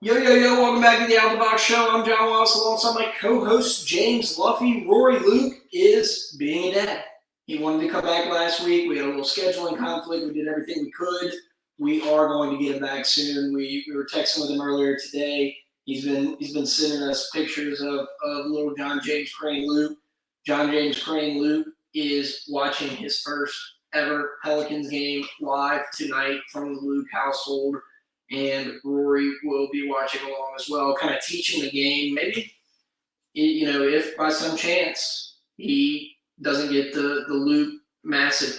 Yo, welcome back to the Out the Box Show. I'm John Wallace alongside my co-host James Luffy. Rory Luke is being a dad. He wanted to come back last week. We had a little scheduling conflict. We did everything we could. We are going to get him back soon. We were texting with him earlier today. He's been sending us pictures of little John James Crane Luke. John James Crane Luke is watching his first ever Pelicans game live tonight from the Luke household. And Rory will be watching along as well, kind of teaching the game. Maybe, if by some chance he doesn't get the Luke massive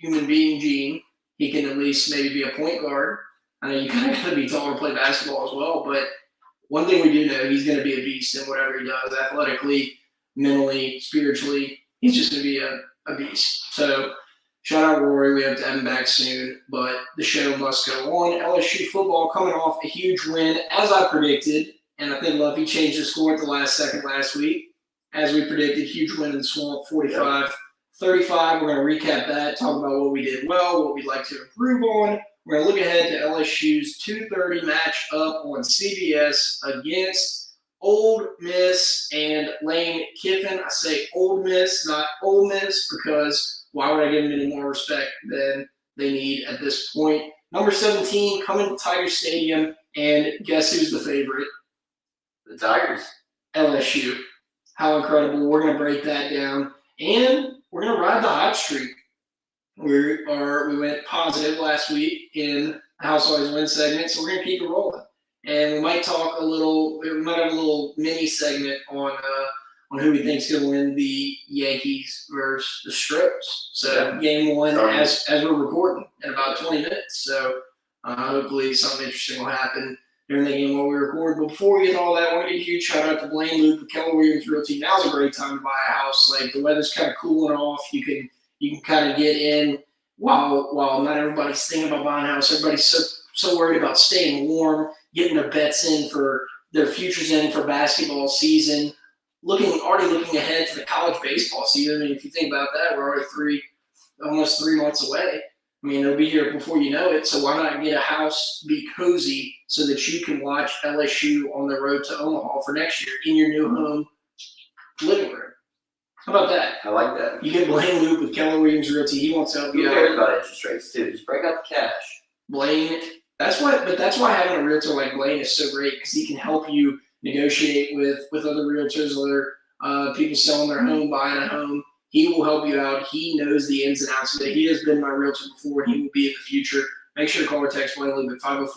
human being gene, he can at least maybe be a point guard. I know you kind of got to be taller to play basketball as well, but one thing we do know, he's going to be a beast in whatever he does, athletically, mentally, spiritually. He's just going to be a beast. So shout out Rory. We have to have him back soon, but the show must go on. LSU football coming off a huge win, as I predicted, and I think Luffy changed the score at the last second last week. As we predicted, huge win in the Swamp, 45-35. We're going to recap that, talk about what we did well, what we'd like to improve on. We're going to look ahead to LSU's 2:30 matchup on CBS against Old Miss and Lane Kiffin. I say Old Miss, not Ole Miss, because why would I give them any more respect than they need at this point? Number 17 coming to Tiger Stadium, and guess who's the favorite? The Tigers. LSU. How incredible. We're going to break that down, and we're going to ride the hot streak. We went positive last week in the House Always Win segment, so we're going to keep it rolling. And we might have a little mini segment on who we think is going to win the Yankees versus the Strips. So game one, as we're recording, in about 20 minutes. So hopefully something interesting will happen during the game while we record. But before we get to all that, I want to give a huge shout out to Blaine Luke with Keller Williams Realty. Now's a great time to buy a house. Like, the weather's kind of cooling off. You can kind of get in while not everybody's thinking about buying a house. Everybody's so worried about staying warm, getting their bets in for their futures in for basketball season. Already looking ahead to the college baseball season. I mean, if you think about that, we're already almost 3 months away. I mean, it'll be here before you know it. So why not get a house, be cozy, so that you can watch LSU on the road to Omaha for next year in your new home living room? How about that? I like that. You get Blaine Luke with Keller Williams Realty. He wants to help you out. Who cares about interest rates too? Just break out the cash. Blaine, that's why having a realtor like Blaine is so great, because he can help you negotiate with other realtors, other people selling their home, buying a home. He will help you out. He knows the ins and outs of it. He has been my realtor before, and he will be in the future. Make sure to call or text Blaine Luke at 504-858-0031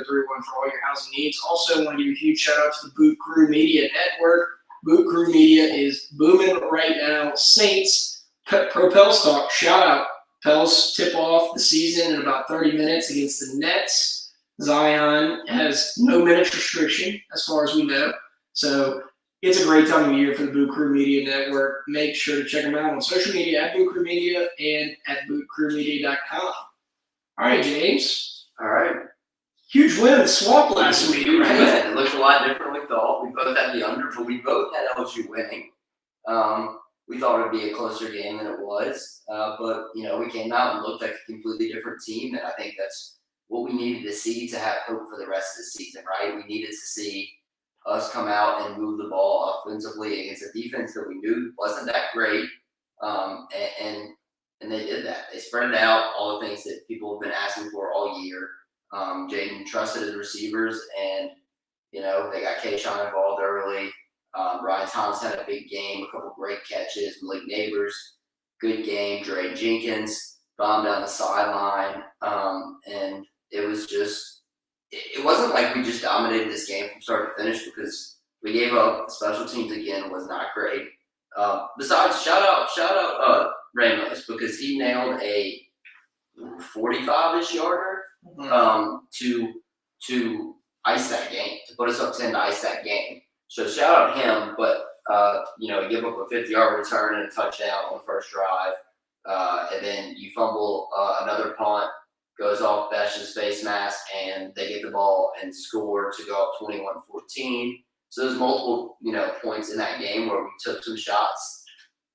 for all your housing needs. Also, I want to give a huge shout out to the Boot Crew Media Network. Boot Crew Media is booming right now. Saints, Propels talk, shout out. Pels tip off the season in about 30 minutes against the Nets. Zion has no minutes restriction as far as we know. So it's a great time of year for the Boot Crew Media Network. Make sure to check them out on social media at Boot Crew Media and at bootcrewmedia.com. All right, James. All right. Huge win in the Swamp last week, right? It looked a lot different than we thought. We both had the under, but we both had LSU winning. We thought it would be a closer game than it was. But, we came out and looked like a completely different team, and I think that's what we needed to see to have hope for the rest of the season, right? We needed to see us come out and move the ball offensively against a defense that we knew wasn't that great, and they did that. They spread out all the things that people have been asking for all year. Jaden trusted his receivers, and they got Kayshawn involved early. Ryan Thomas had a big game, a couple great catches. Malik Neighbors, good game. Dre Jenkins bombed down the sideline, and it was just it wasn't like we just dominated this game from start to finish, because we gave up. Special teams again was not great. Besides, shout out Ramos, because he nailed a 45-ish yarder to ice that game, to put us up 10 to ice that game. So shout out him, but give up a 50-yard return and a touchdown on the first drive, and then you fumble another punt, goes off Besh's face mask, and they get the ball and score to go up 21-14. So there's multiple points in that game where we took some shots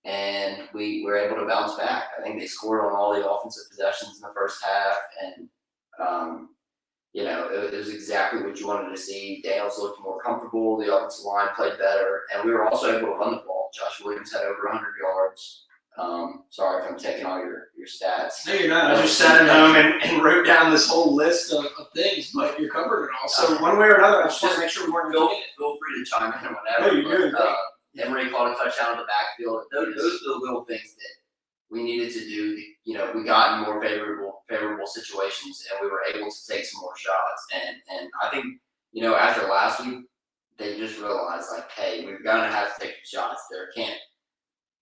and we were able to bounce back. I think they scored on all the offensive possessions in the first half, and it was exactly what you wanted to see. Daniels looked more comfortable. The offensive line played better, and we were also able to run the ball. Josh Williams had over 100 yards. Sorry if I'm taking all your stats. No, you're not. I just sat at home and wrote down this whole list of things, but you're covering it all. So one way or another, I just want to make sure we weren't feel free to chime in whenever. No, you're doing Emery called a touchdown in the backfield. Those are the little things that we needed to do. We got in more favorable situations, and we were able to take some more shots. And I think, after last week, they just realized, like, hey, we're gonna have to take shots. There can't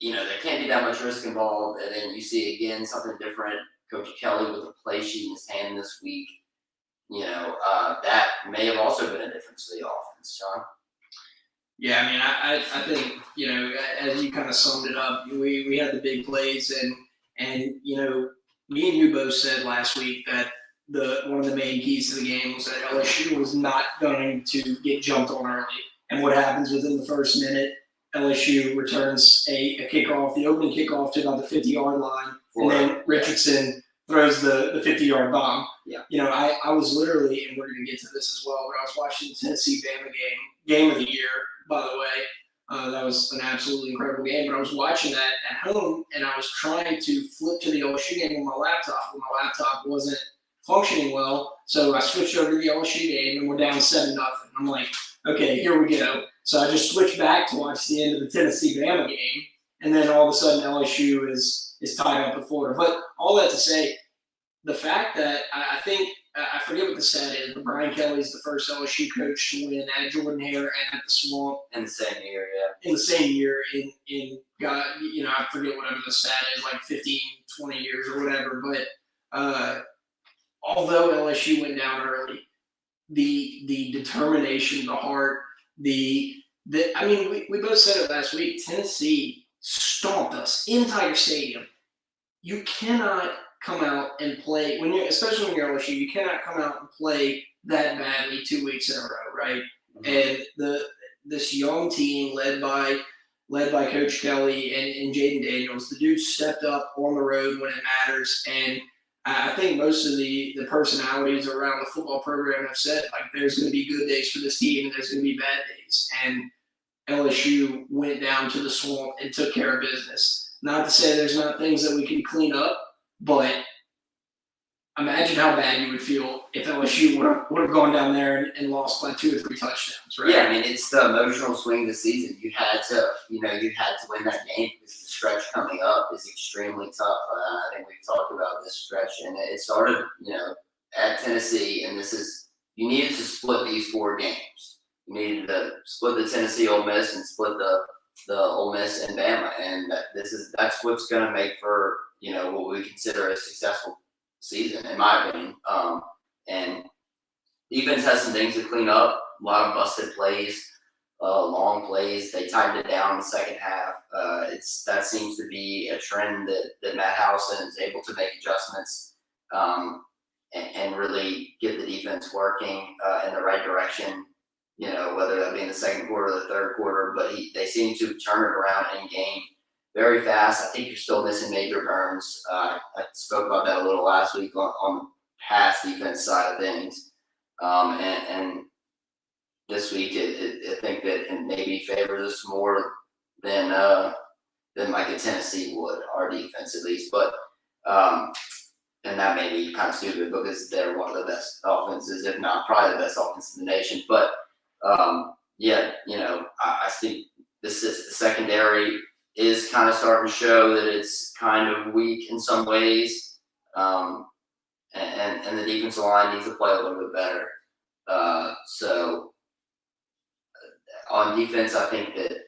be that much risk involved. And then you see again something different. Coach Kelly with a play sheet in his hand this week. That may have also been a difference to the offense, John. Yeah, I mean, I think, as you kind of summed it up, we had the big plays, and me and you both said last week that one of the main keys to the game was that LSU was not going to get jumped on early. And what happens within the first minute, LSU returns a kickoff, the opening kickoff to about the 50-yard line, and then Richardson throws the 50-yard bomb. Yeah. I was literally, and we're going to get to this as well, but I was watching the Tennessee-Bama game of the year, by the way. That was an absolutely incredible game, but I was watching that at home, and I was trying to flip to the LSU game on my laptop, but my laptop wasn't functioning well, so I switched over to the LSU game, and we're down 7-0. I'm like, okay, here we go. So I just switched back to watch the end of the Tennessee-Bama game, and then all of a sudden LSU is tied up at Florida. But all that to say, the fact that I think I forget what the stat is, but Brian Kelly's the first LSU coach to win at Jordan-Hare and at the Swamp in the same year, yeah. In the same year, I forget whatever the stat is, like 15, 20 years or whatever. But although LSU went down early, the determination, the heart, we both said it last week. Tennessee stomped us in Tiger Stadium. You cannot come out and play especially when you're LSU. You cannot come out and play that badly 2 weeks in a row, right? Mm-hmm. And this young team led by Coach Kelly and Jaden Daniels, the dude stepped up on the road when it matters. And I think most of the personalities around the football program have said, like, there's going to be good days for this team and there's going to be bad days. And LSU went down to the Swamp and took care of business. Not to say there's not things that we can clean up, but imagine how bad you would feel if LSU would have gone down there and lost by 2 or 3 touchdowns, right? Yeah, I mean, it's the emotional swing of the season. You had to win that game because the stretch coming up is extremely tough. I think we've talked about this stretch, and it started, at Tennessee, and you needed to split these 4 games. You needed to split the Tennessee Ole Miss and split the Ole Miss and Bama, and that's what's going to make for what we consider a successful season, in my opinion. And defense has some things to clean up. A lot of busted plays, long plays. They tightened it down in the second half. That seems to be a trend that Matt Howson is able to make adjustments and really get the defense working in the right direction. Whether that be in the second quarter or the third quarter, but they seem to turn it around in game very fast. I think you're still missing Major Burns. I spoke about that a little last week on the pass defense side of things. And this week, I think that it maybe favors us more than like a Tennessee would, our defense at least. But and that may be kind of stupid because they're one of the best offenses, if not probably the best offense in the nation. But I think the secondary is kind of starting to show that it's kind of weak in some ways, and the defensive line needs to play a little bit better. So on defense, I think that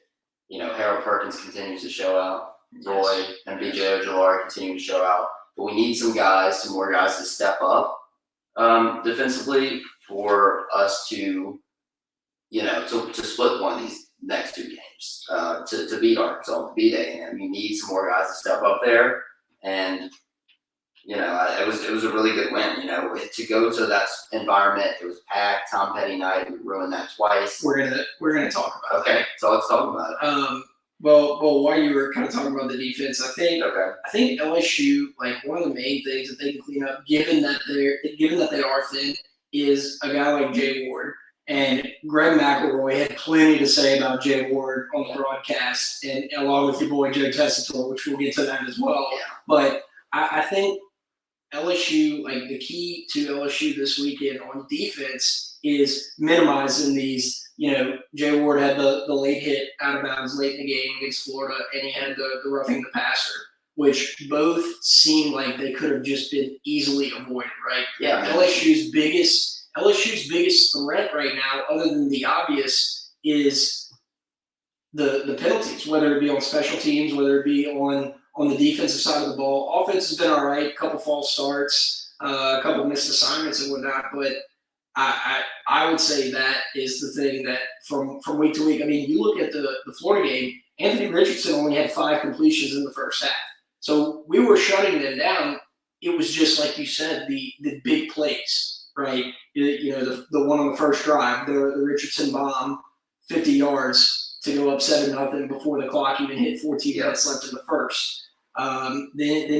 Harold Perkins continues to show out. Roy and BJ Ojolari continue to show out, but we need some more guys to step up defensively for us to split one of these next 2 games, to beat Arkansas, to beat A&M. You need some more guys to step up there, and it was a really good win. To go to that environment, it was packed. Tom Petty night, we ruined that twice. We're gonna talk about it. Okay, so let's talk about it. Well, while you were kind of talking about the defense, Okay. I think LSU, like one of the main things that they can clean up, given that they are thin, is a guy like Jay Ward. And Greg McElroy had plenty to say about Jay Ward on the broadcast, and along with your boy Joe Tessitore, which we'll get to that as well. Yeah. But I think LSU, like the key to LSU this weekend on defense is minimizing these. Jay Ward had the late hit out of bounds late in the game against Florida, and he had the roughing the passer, which both seemed like they could have just been easily avoided, right? Yeah. LSU's biggest threat right now, other than the obvious, is the penalties, whether it be on special teams, whether it be on the defensive side of the ball. Offense has been all right, a couple false starts, a couple missed assignments and whatnot, but I would say that is the thing that from week to week. I mean, you look at the Florida game, Anthony Richardson only had 5 completions in the first half. So we were shutting them down. It was just like you said, the big plays, right? The one on the first drive, the Richardson bomb, 50 yards to go up 7-0 before the clock even hit 14 minutes left in the first. Then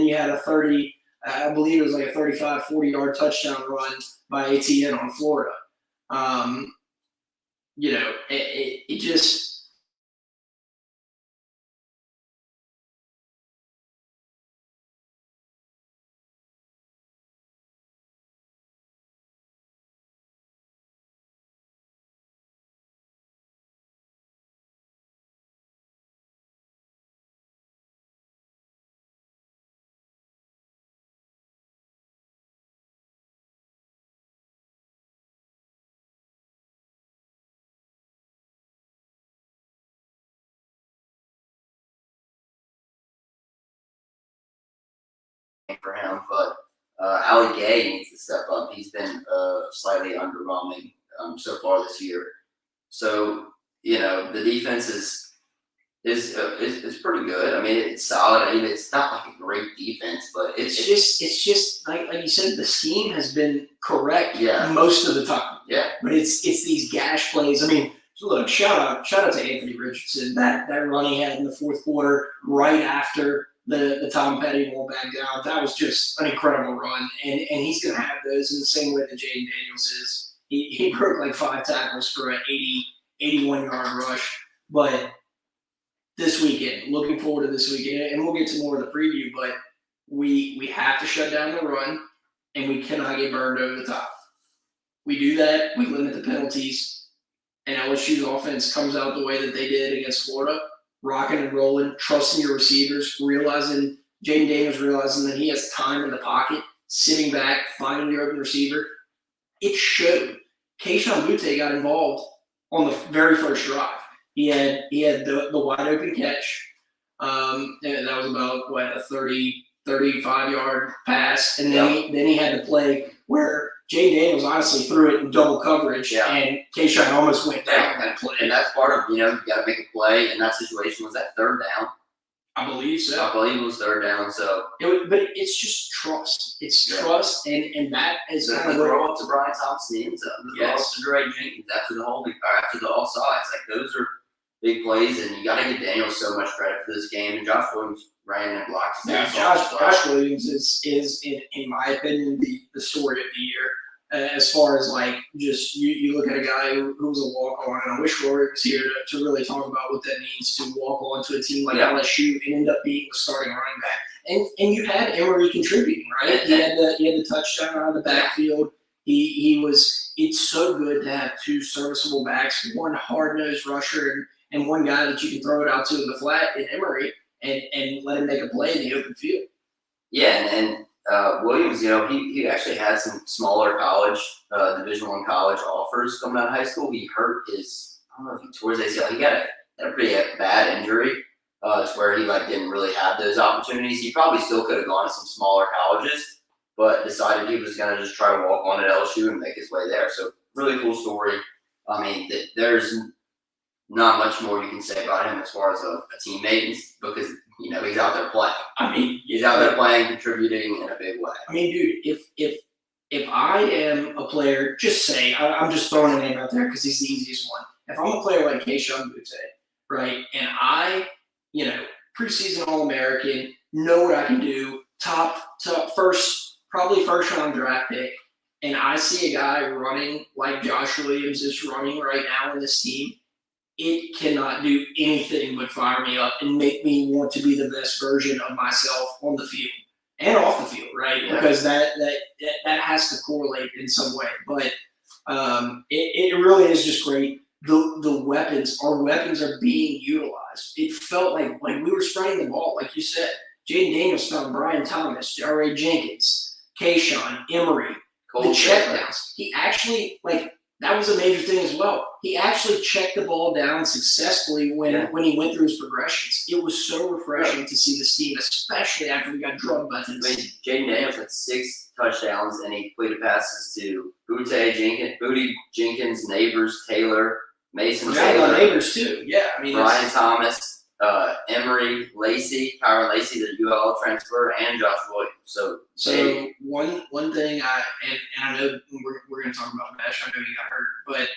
you had a 30, I believe it was like a 35, 40-yard touchdown run by ATN on Florida. It just – for him, but Ali Gay needs to step up. He's been slightly underwhelming so far this year. So the defense is pretty good. I mean, it's solid. I mean, it's not like a great defense, but it's just like you said, the scheme has been correct Yeah. most of the time. Yeah. But it's these gash plays. I mean, look, shout out to Anthony Richardson. That run he had in the fourth quarter right after the Tom Petty wall back down. That was just an incredible run. And he's gonna have those in the same way that Jaden Daniels is. He broke like 5 tackles for an 81-yard rush. But this weekend, looking forward to this weekend, and we'll get to more of the preview, but we have to shut down the run, and we cannot get burned over the top. We do that, we limit the penalties, and LSU's offense comes out the way that they did against Florida, rocking and rolling, trusting your receivers, Jaden Daniels realizing that he has time in the pocket, sitting back, finding the open receiver. It showed. Kayshon Boutte got involved on the very first drive. He had the wide open catch. And that was about a 35-yard pass, and then he had the play where Jay Daniels honestly threw it in double coverage, and Kayshon almost went down that play. And that's part of you got to make a play. In that situation, was that third down? I believe so. I believe it was third down. So, but it's just trust. It's trust, and that is kind of throw up to Brian Thompson in the end zone. Throw up Yes. to Dre Jenkins after the holding, or after the offsides. Like those are big plays, and you got to give Daniels so much credit for this game. And Josh Williams ran and blocked. Yeah, Josh Williams is in my opinion the story of the year. As far as like just you look at a guy who was a walk on, and I wish Rory was here to really talk about what that means to walk on to a team like LSU and end up being the starting running back. And you had Emory contributing, right? He had the touchdown out of the backfield. He was. It's so good to have 2 serviceable backs, one hard nosed rusher and one guy that you can throw it out to in the flat in Emory and let him make a play in the open field. Yeah, and Williams, he actually had some smaller college, Division I college offers coming out of high school. He hurt his, I don't know if he tore his ACL. He got a pretty bad injury to where he didn't really have those opportunities. He probably still could have gone to some smaller colleges, but decided he was going to just try to walk on at LSU and make his way there. So really cool story. I mean, there's not much more you can say about him as far as a teammate because he's out there playing. I mean, he's out there playing, contributing in a big way. I mean, dude, if I am a player, just say I'm just throwing a name out there because he's the easiest one. If I'm a player like Kayshon Boutte, right, and I preseason All-American, know what I can do, top probably first round draft pick, and I see a guy running like Josh Williams is running right now in this team, it cannot do anything but fire me up and make me want to be the best version of myself on the field and off the field, right? Yeah. Because that has to correlate in some way. But it really is just great. Our weapons are being utilized. It felt like we were spreading the ball, like you said. Jaden Daniels found Brian Thomas, J.R.A. Jenkins, Kayshawn, Emery, the checkdowns. He actually, that was a major thing as well. He actually checked the ball down successfully when he went through his progressions. It was so refreshing to see this team, especially after we got drug buttons. I mean, Jaden Daniels had 6 touchdowns, and he completed passes to Booty Jenkins, Neighbors, Taylor, Mason Taylor. Neighbors too. Yeah, I mean Brian Thomas, Emery, Lacey, Kyron Lacey, the UL transfer, and Josh Williams. So one thing I know we're going to talk about Mesh. I know he got hurt, but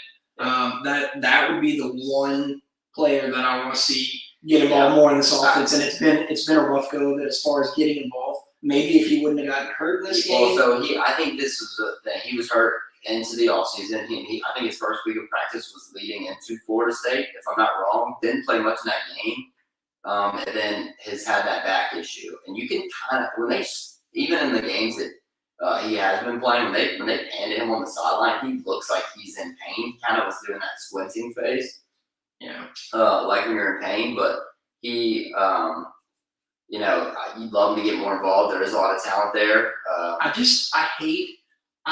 that would be the one player that I want to see get involved more in this offense. And it's been a rough go of it as far as getting involved. Maybe if he wouldn't have gotten hurt in this game. Also, I think this was the thing. He was hurt into the offseason. I think his first week of practice was leading into Florida State, if I'm not wrong. Didn't play much in that game. And then has had that back issue. And you can kind of, even in the games that he has been playing, when they panned him on the sideline, he looks like he's in pain. He kind of was doing that squinting face. Yeah. Like when you're in pain, but he, you'd love him to get more involved. There is a lot of talent there. I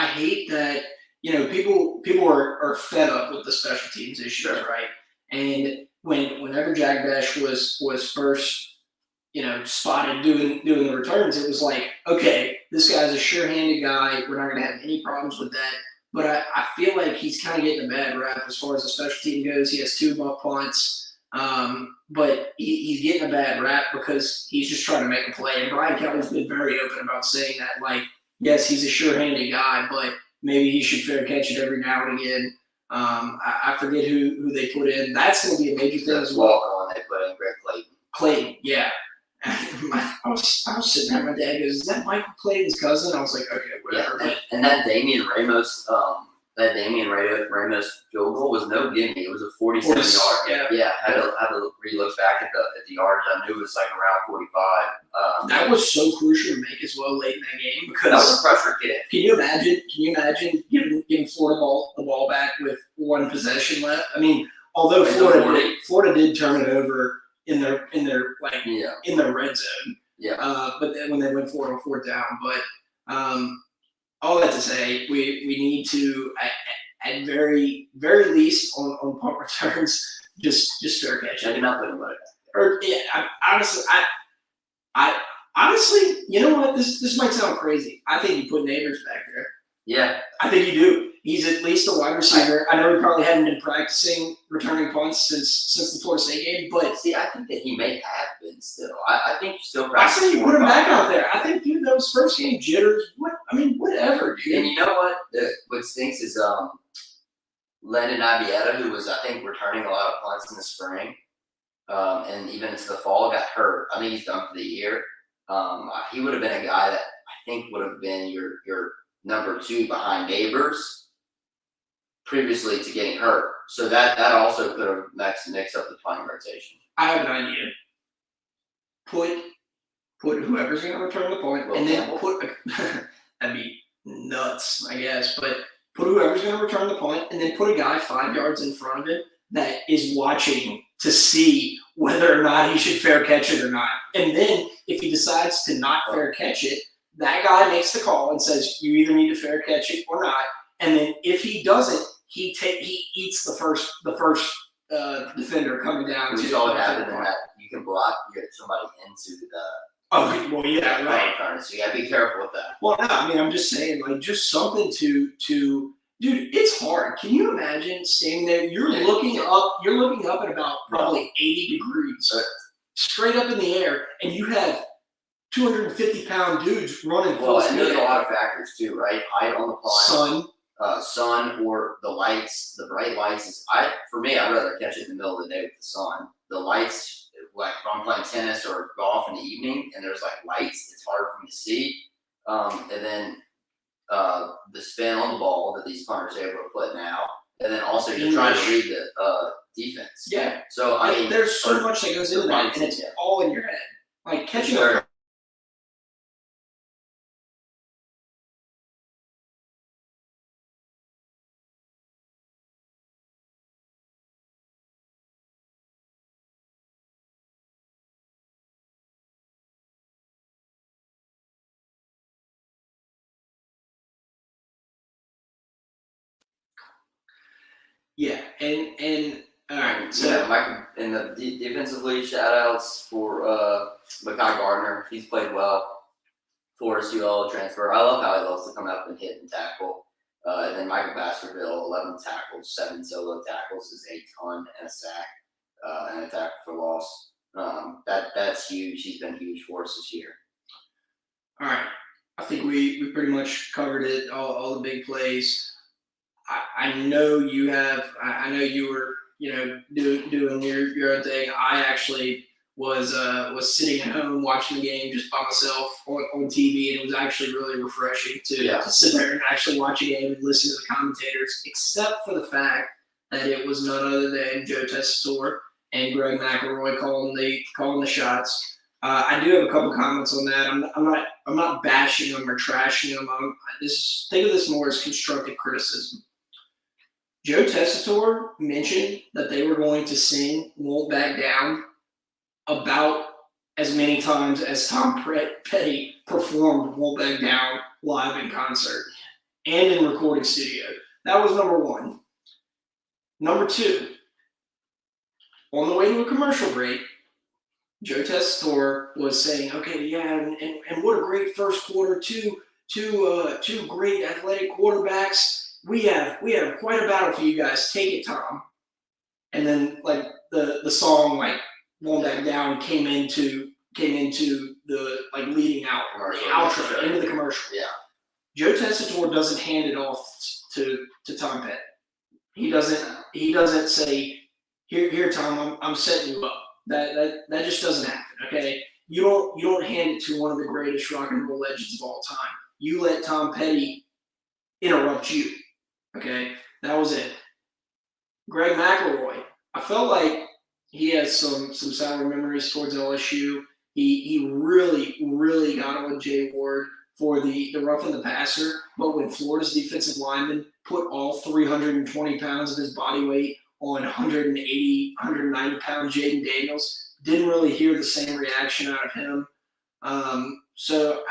hate that, people are fed up with the special teams issues, right? And whenever Jack Besh was first, spotted doing the returns, it was like, okay, this guy's a sure-handed guy. We're not going to have any problems with that. But I feel like he's kind of getting a bad rap as far as the special team goes. He has 2 muff punts, but he's getting a bad rap because he's just trying to make a play. And Brian Kelly's been very open about saying that, yes, he's a sure-handed guy, but maybe he should fair catch it every now and again. I forget who they put in. That's going to be a major thing as well. Walk-on, they put in Greg Clayton, yeah. I was sitting there. My dad goes, "Is that Michael Clayton's cousin?" I was like, "Okay, whatever." Yeah, and that Damian Ramos field goal was no gimme. It was a 47-yard. Yeah. Had to re-look back at the yards. I knew it was around 45. That was so crucial to make as well late in that game because that was a pressure kick. Can you imagine giving Florida the ball back with 1 possession left? I mean, although Florida did turn it over in their in the red zone. Yeah. But then when they went for it on 4th down, but all that to say, we need to at very least on punt returns just fair catch. I did not put him right. Or honestly, you know what? This might sound crazy. I think you put Neighbors back there. Yeah. I think you do. He's at least a wide receiver. I know he probably hadn't been practicing returning punts since the Florida State game, but see, I think that he may have been still. I think you still I practice. say you put him back out there. I think, dude, those first game jitters. Whatever, dude. And you know what? What stinks is Landon Abieta, who was, I think, returning a lot of punts in the spring, and even into the fall, got hurt. I think he's done for the year. He would have been a guy that I think would have been your number 2 behind Neighbors previously to getting hurt. So that also could have mixed up the punting rotation. I have an idea. Put whoever's going to return the point, and then that'd be nuts, I guess. But put whoever's going to return the point, and then put a guy 5 yards in front of him that is watching to see whether or not he should fair catch it or not. And then if he decides to not fair catch it, that guy makes the call and says, you either need to fair catch it or not. And then if he doesn't, he eats the first defender coming down. We saw what happened in that you can block, you get somebody into the. Oh, well, yeah, right. So you gotta be careful with that. Well, no, I mean, I'm just saying, just something to dude, it's hard. Can you imagine standing there? You're looking up at about probably 80 degrees, straight up in the air, and you have 250-pound dudes running full speed. And there's a lot of factors too, right? Height on the plane. Sun or the lights, the bright lights. For me, I'd rather catch it in the middle of the day with the sun. The lights like if I'm playing tennis or golf in the evening and there's like lights, it's hard for me to see. And then the spin on the ball that these punters are able to put now, and then also you're trying to read the defense. Yeah. So I mean, there's so much that goes into that, and it's all in your head. Like catching Sure. Yeah, and all right. So yeah, Mike in the defensively, shout outs for Mekhi Gardner. He's played well for us. UL transfer. I love how he loves to come up and hit and tackle. And then Michael Baskerville, 11 tackles, 7 solo tackles, is a ton and a sack and a tackle for loss. That's huge. He's been huge for us this year. all right, I think we pretty much covered it. All the big plays. I know you have. I know you were doing your own thing. I actually was sitting at home watching the game just by myself on TV, and it was actually really refreshing to sit there and actually watch a game and listen to the commentators, except for the fact that it was none other than Joe Tessitore and Greg McElroy calling the shots. I do have a couple comments on that. I'm not bashing them or trashing them. Think of this more as constructive criticism. Joe Tessitore mentioned that they were going to sing "Won't Back Down" about as many times as Tom Petty performed "Won't Back Down" live in concert and in recording studio. That was number one. Number two, on the way to a commercial break, Joe Tessitore was saying, "Okay, yeah, and what a great first quarter, two great athletic quarterbacks. We have quite a battle for you guys. Take it, Tom." And then like the song like "Won't Back Down" came into the like leading out Commercial, the outro sure. into the commercial. Yeah. Joe Tessitore doesn't hand it off to Tom Petty. He doesn't say, Here, Tom, I'm setting you up. That just doesn't happen. Okay, you don't hand it to one of the greatest rock and roll legends of all time. You let Tom Petty interrupt you. Okay, that was it. Greg McElroy, I felt like he has some sour memories towards LSU. He really got on Jay Ward for the roughing the passer, but when Florida's defensive lineman put all 320 pounds of his body weight on 180, 190 pound Jaden Daniels, didn't really hear the same reaction out of him. So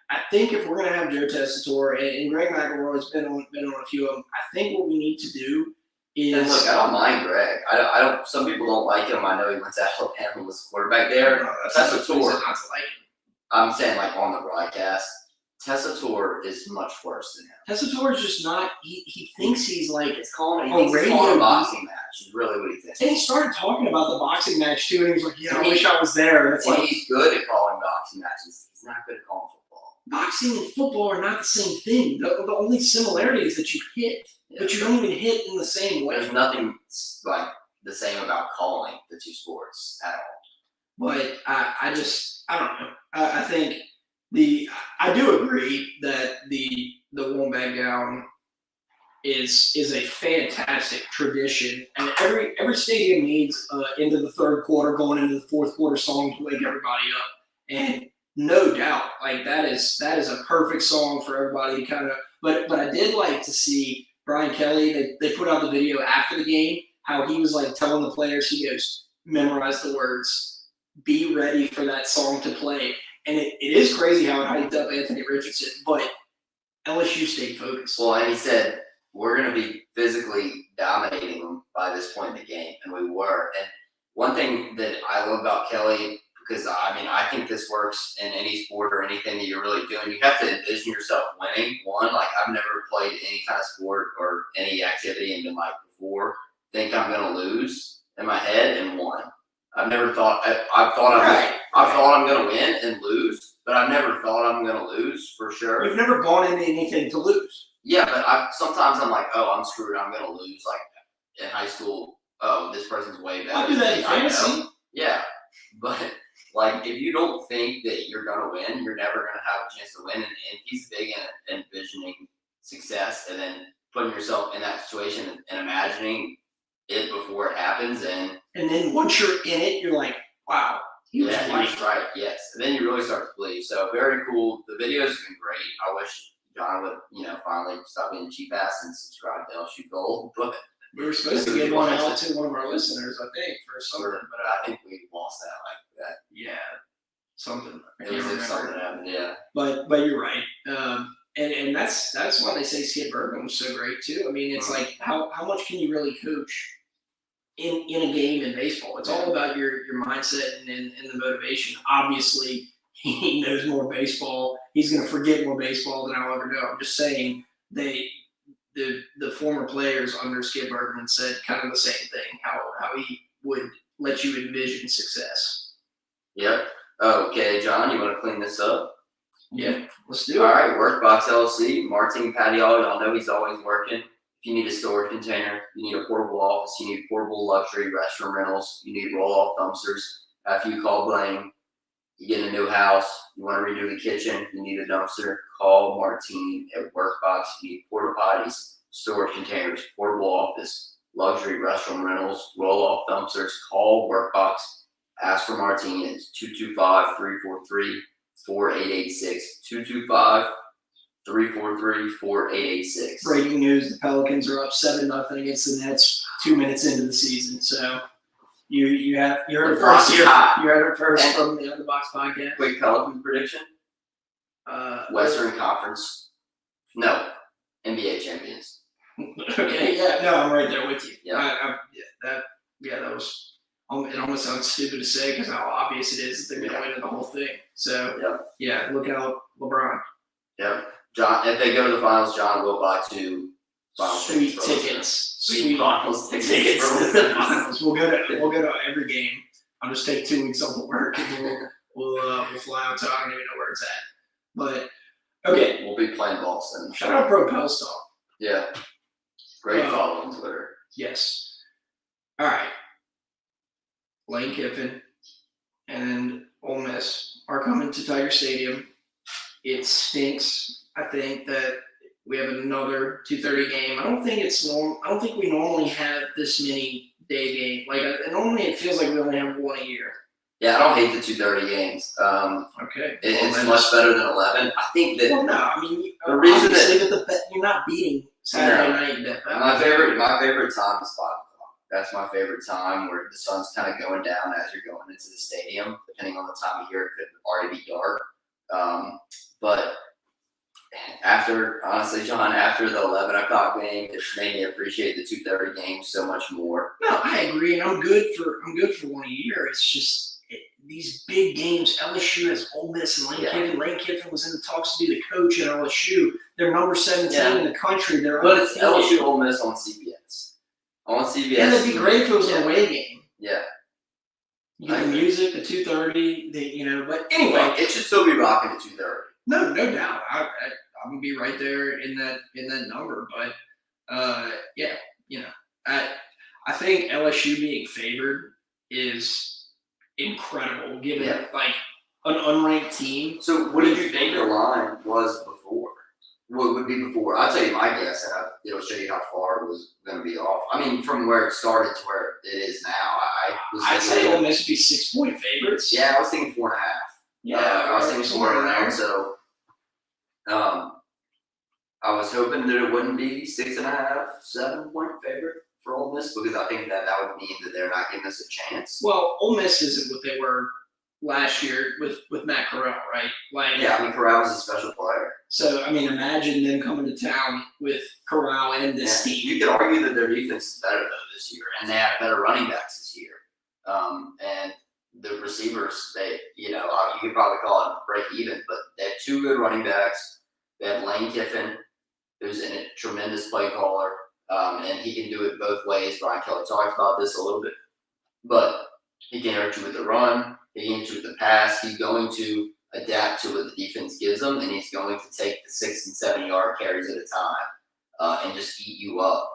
I think if we're going to have Joe Tessitore and Greg McElroy's been on a few of them, I think what we need to do is. And look, I don't mind Greg. I don't. Some people don't like him. I know he went to Alabama, was quarterback there. Tessitore. Not to like him. I'm saying like on the broadcast, Tessitore is much worse than him. Tessitore is just not. He thinks he's like It's calling. He a thinks it's calling radio a boxing match. Is really what he thinks. And he started talking about the boxing match too, and he was like, "Yeah, I wish I was there." And it's Well, like he's good at calling boxing matches. He's not good at calling football. boxing and football are not the same thing. The only similarity is that you hit, but you don't even hit in the same way. There's nothing like the same about calling the two sports at all. But I don't know. I think I do agree that the "Won't Back Down" is a fantastic tradition, and every stadium needs into the third quarter, going into the fourth quarter song to wake everybody up. And no doubt, like that is a perfect song for everybody to kind of. But I did like to see Brian Kelly. They put out the video after the game, how he was like telling the players. He goes, memorize the words, be ready for that song to play. And it is crazy how it hyped up Anthony Richardson, but LSU stayed focused. Well, and he said, we're going to be physically dominating them by this point in the game, and we were. And one thing that I love about Kelly, because I think this works in any sport or anything that you're really doing, you have to envision yourself winning. One, like I've never played any kind of sport or any activity and been like before, think I'm going to lose in my head and won. I've never thought I've thought I'm going to win and lose, but I've never thought I'm going to lose for sure. You've never gone into anything to lose. Yeah, but sometimes I'm like, oh, I'm screwed. I'm going to lose. Like in high school, oh, this person's way better. I do that in fantasy. Yeah. But like, if you don't think that you're gonna win, you're never gonna have a chance to win. And he's big in envisioning success and then putting yourself in that situation and imagining it before it happens. And then once you're in it, you're like, wow, he was right. Yes, and then you really start to believe. So very cool. The videos have been great. I wish John would, finally stop being a cheap ass and subscribe to LSU Gold. But we were supposed to get one out to one of our listeners, I think, for something. But I think we lost that. Yeah, something. It was like something happened. Yeah. But you're right. And that's why they say Skip Bergman was so great too. I mean, it's like how much can you really coach in a game in baseball? It's all about your mindset and the motivation. Obviously, he knows more baseball. He's going to forget more baseball than I'll ever know. I'm just saying the former players under Skip Bergman said kind of the same thing. How he would let you envision success. Yep. Okay, John, you want to clean this up? Yeah, let's do it. All right, Workbox LLC, Martin Patial. Y'all know he's always working. If you need a storage container, you need a portable office, you need portable luxury restroom rentals, you need roll-off dumpsters. After you call Blaine, you get a new house, you want to redo the kitchen, you need a dumpster, call Martine at Workbox. You need porta potties, storage containers, portable office, luxury restroom rentals, roll-off dumpsters. Call Workbox. Ask for Martine. It's 225-343-4886. 225-343-4886. Breaking news: the Pelicans are up 7-0 against the Nets 2 minutes into the season. So you heard it first here. You heard it first from the On the Box podcast. Quick Pelican prediction: Western Conference. No, NBA champions. Okay, yeah, no, I'm right there with you. Yeah, that was. It almost sounds stupid to say because how obvious it is that they're going to win the whole thing. So yeah, look out, LeBron. Yep. John, if they go to the finals, John will buy 2 sweet tickets. Sweet finals tickets to the finals. We'll go to every game. I'll just take 2 weeks off of work and we'll fly out to I don't even know where it's at. But okay, we'll be playing Boston. Shout out Pro Pels Talk. Yeah, great follow on Twitter. Yes. All right. Lane Kiffin and Ole Miss are coming to Tiger Stadium. It stinks. I think that we have another 2:30 game. I don't think we normally have this many day games. Like normally, it feels like we only have one a year. Yeah, I don't hate the 2:30 games. Okay, it's much better than 11. I think that. Well, no, I mean the reason that you're not beating Saturday night. My favorite time is 5 o'clock. That's my favorite time where the sun's kind of going down as you're going into the stadium. Depending on the time of year, it could already be dark. But honestly, John, after the 11 o'clock game, it's made me appreciate the 2:30 games so much more. No, I agree, and I'm good for one a year. It's just these big games. LSU has Ole Miss and Lane Kiffin. Lane Kiffin was in the talks to be the coach at LSU. They're number 17 in the country. But it's LSU Ole Miss on CBS. On CBS. And it'd be great if it was an away game. Yeah. You get the music, the 2:30, but anyway. Well, it should still be rocking at 2:30. No doubt. I'm gonna be right there in that number. But I think LSU being favored is incredible, given like an unranked team. So what did you think the line was before? What would be before? I'll tell you my guess, and it'll show you how far it was going to be off. I mean, from where it started to where it is now. I'd say Ole Miss would be 6-point favorites. Yeah, I was thinking 4.5. Yeah, I was thinking 4.5. So, I was hoping that it wouldn't be 6.5, 7-point favorite for Ole Miss because I think that would mean that they're not giving us a chance. Well, Ole Miss isn't what they were last year with Matt Corral, right? Corral was a special player. So, I mean, imagine them coming to town with Corral and this team. You could argue that their defense is better, though, this year, and they have better running backs this year. And the receivers, you could probably call it break even, but they have 2 good running backs. They have Lane Kiffin, who's a tremendous play caller, and he can do it both ways. Brian Kelly talked about this a little bit, but he can hurt you with the run. He can hit you with the pass. He's going to adapt to what the defense gives him, and he's going to take the 6 and 7 yard carries at a time and just eat you up.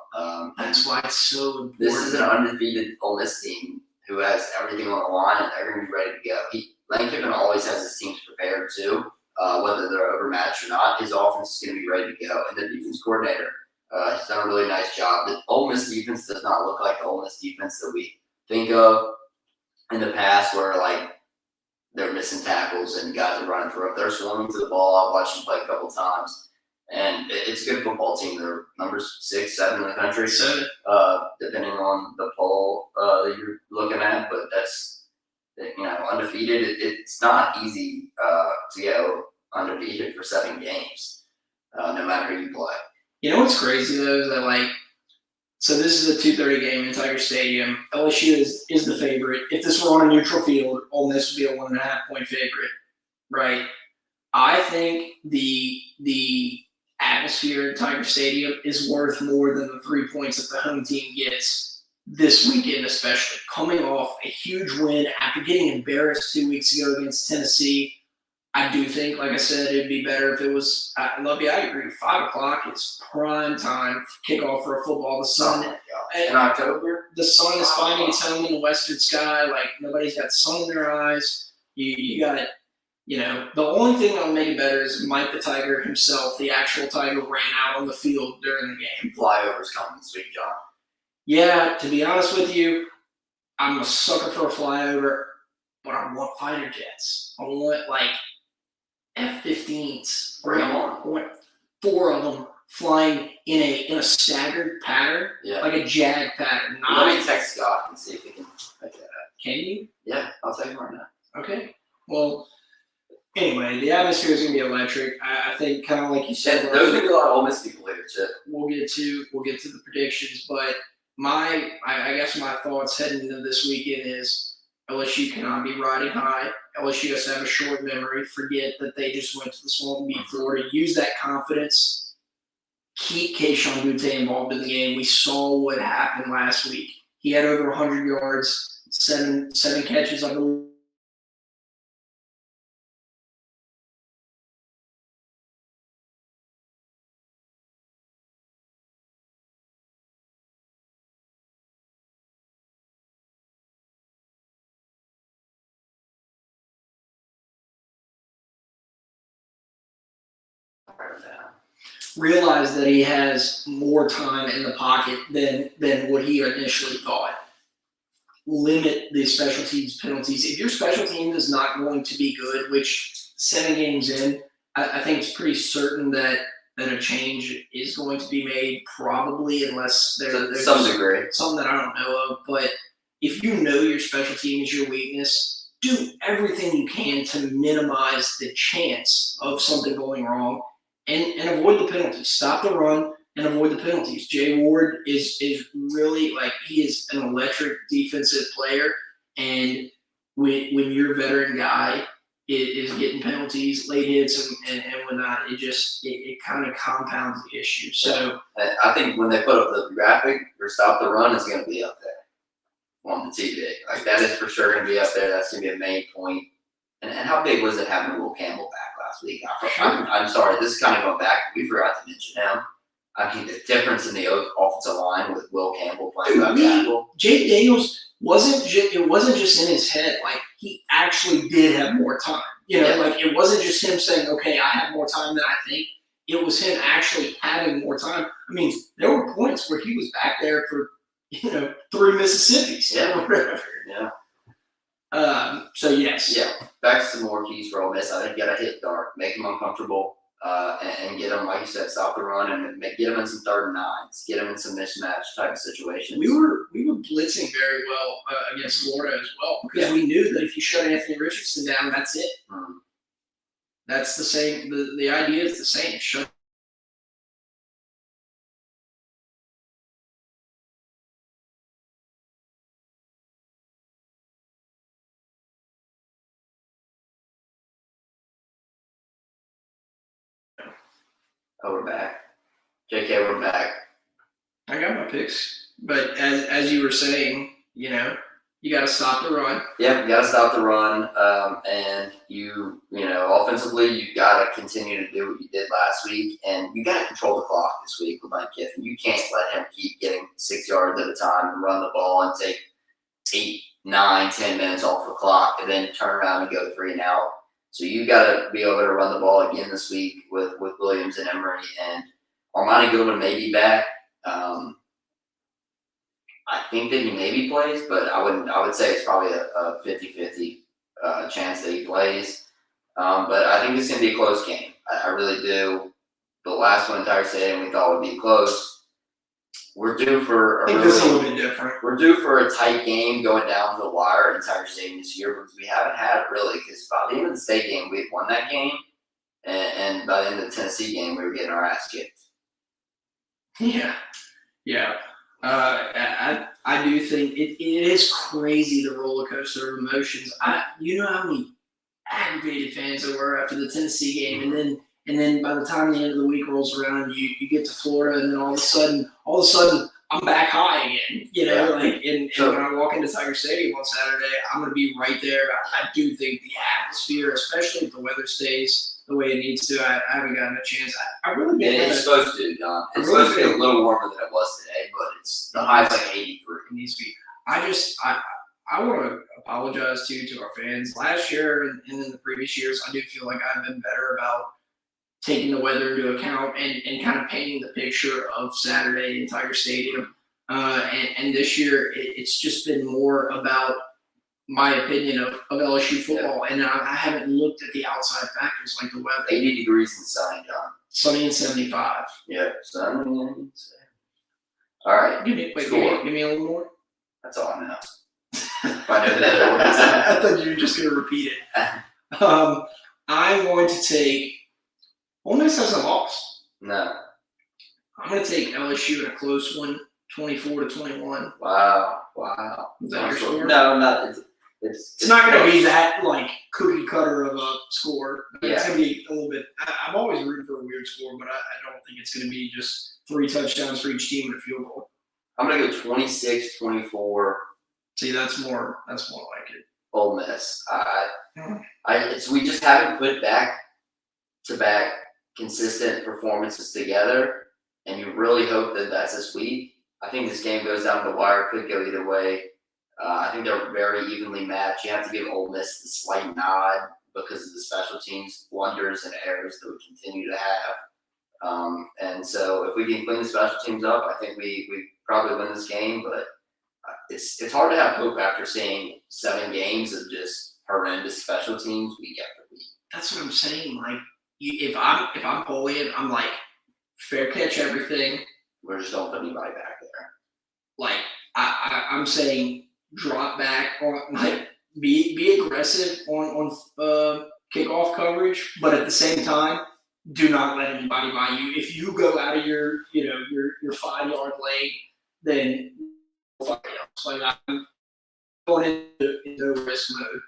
That's why it's so important. This is an undefeated Ole Miss team who has everything on the line, and they're going to be ready to go. Lane Kiffin always has his teams prepared too, whether they're overmatched or not. His offense is going to be ready to go, and the defense coordinator has done a really nice job. The Ole Miss defense does not look like the Ole Miss defense that we think of in the past, where like they're missing tackles and guys are running through it. They're swarming to the ball. I've watched them play a couple times, and it's a good football team. They're numbers 6, 7 in the country, depending on the poll that you're looking at. But that's, undefeated. It's not easy to go undefeated for 7 games, no matter who you play. You know what's crazy though is that so this is a 2:30 game in Tiger Stadium. LSU is the favorite. If this were on a neutral field, Ole Miss would be a 1.5 point favorite, right? I think the atmosphere at Tiger Stadium is worth more than the 3 points that the home team gets this weekend, especially coming off a huge win after getting embarrassed 2 weeks ago against Tennessee. I do think, like I said, it'd be better if it was. I agree. 5 o'clock is prime time kickoff for a football. The sun in October. The sun is finding its home in the western sky. Like nobody's got sun in their eyes. You got it. The only thing that'll make it better is Mike the Tiger himself, the actual Tiger, ran out on the field during the game. Flyovers coming this week, John. Yeah, to be honest with you, I'm a sucker for a flyover, but I want fighter jets. I want F-15s. Bring them on. I want 4 of them flying in a staggered pattern, like a jag pattern. Let me text Scott and see if he can make that happen. Can you? Yeah, I'll take him right now. Okay. Well, anyway, the atmosphere is going to be electric. I think, kind of like you said, there's going to be a lot of Ole Miss people here too. We'll get to the predictions, but I guess my thoughts heading into this weekend is LSU cannot be riding high. LSU has to have a short memory. Forget that they just went to the Swamp and beat Florida. Use that confidence. Keep Keyshawn Butte involved in the game. We saw what happened last week. He had over 100 yards, seven catches, I believe. Realize that he has more time in the pocket than what he initially thought. Limit the special teams penalties. If your special team is not going to be good, which 7 games in, I think it's pretty certain that a change is going to be made, probably, unless there's some degree. Something that I don't know of. But if you know your special team is your weakness, do everything you can to minimize the chance of something going wrong. And avoid the penalties. Stop the run and avoid the penalties. Jay Ward is really he is an electric defensive player, and when your veteran guy is getting penalties, late hits, and whatnot, it kind of compounds the issue. So I think when they put up the graphic for stop the run, it's going to be up there on the TV. That is for sure going to be up there. That's going to be a main point. And how big was it having Will Campbell back last week? I'm sorry, this is kind of going back. We forgot to mention him. I mean, the difference in the offensive line with Will Campbell playing left tackle. Jake Daniels it wasn't just in his head. He actually did have more time. It wasn't just him saying, "Okay, I have more time than I think." It was him actually having more time. I mean, there were points where he was back there for 3 Mississippis. Yeah. Or whatever. Yeah. So yes. Yeah. Back to some more keys for Ole Miss. I think you got to hit dark, make them uncomfortable, and get them, like you said, stop the run and get them in some 3rd and 9s, get them in some mismatch type of situations. We were blitzing very well against Florida as well, because we knew that if you shut Anthony Richardson down, that's it. Mm-hmm. That's the same. The idea is the same. Shut. Oh, we're back. JK, we're back. I got my picks, but as you were saying, you got to stop the run. Yeah, you got to stop the run, and you offensively, you got to continue to do what you did last week, and you got to control the clock this week with Mike Kiffin. You can't let him keep getting 6 yards at a time and run the ball and take 8 9-10 minutes off the clock and then turn around and go 3 and out. So you got to be able to run the ball again this week with Williams and Emery, and Armani Goodwin may be back. I think that he maybe plays, but I would say it's probably a 50-50 chance that he plays. But I think this is going to be a close game. I really do. The last one in Tiger Stadium we thought would be close. We're due for I think this is a little bit different. We're due for a tight game going down to the wire in Tiger Stadium this year because we haven't had it really. Because by the end of the state game, we had won that game, and by the end of the Tennessee game, we were getting our ass kicked. Yeah. I do think it is crazy, the roller coaster of emotions. You know how many aggravated fans there were after the Tennessee game, and then by the time the end of the week rolls around, you get to Florida, and then all of a sudden I'm back high again. And when I walk into Tiger Stadium on Saturday, I'm going to be right there. I do think the atmosphere, especially if the weather stays the way it needs to, I haven't gotten a chance. I really been. It's supposed to, Don. It's supposed to be a little warmer than it was today, but it's the high's like 83. It needs to be. I want to apologize to our fans. Last year and in the previous years, I do feel like I've been better about taking the weather into account and kind of painting the picture of Saturday in Tiger Stadium. And this year, it's just been more about my opinion of LSU football, and I haven't looked at the outside factors like the weather. 80 degrees and sunny, John. Sunny and 75. Yeah, sunny and 75. All right. Give me a little more. That's all I know. I know that. I thought you were just going to repeat it. I'm going to take. Ole Miss hasn't lost. No. I'm going to take LSU in a close one, 24-21. Wow. Is that your score? No, not. It's not going to be that cookie cutter of a score. Yeah. It's going to be a little bit. I'm always rooting for a weird score, but I don't think it's going to be just 3 touchdowns for each team and a field goal. I'm going to go 26-24. See, that's more like it. Ole Miss. We just haven't put back-to-back consistent performances together, and you really hope that that's this week. I think this game goes down the wire, could go either way. I think they're very evenly matched. You have to give Ole Miss the slight nod because of the special teams blunders and errors that we continue to have. And so if we can clean the special teams up, I think we probably win this game. But it's hard to have hope after seeing 7 games of just horrendous special teams week after week. That's what I'm saying. Like, if I'm Polian, I'm like, fair catch everything. We just don't put anybody back there. Like, I'm saying drop back on, like, be aggressive on kickoff coverage, but at the same time, do not let anybody by you. If you go out of your 5-yard lane, then like I'm going into risk mode.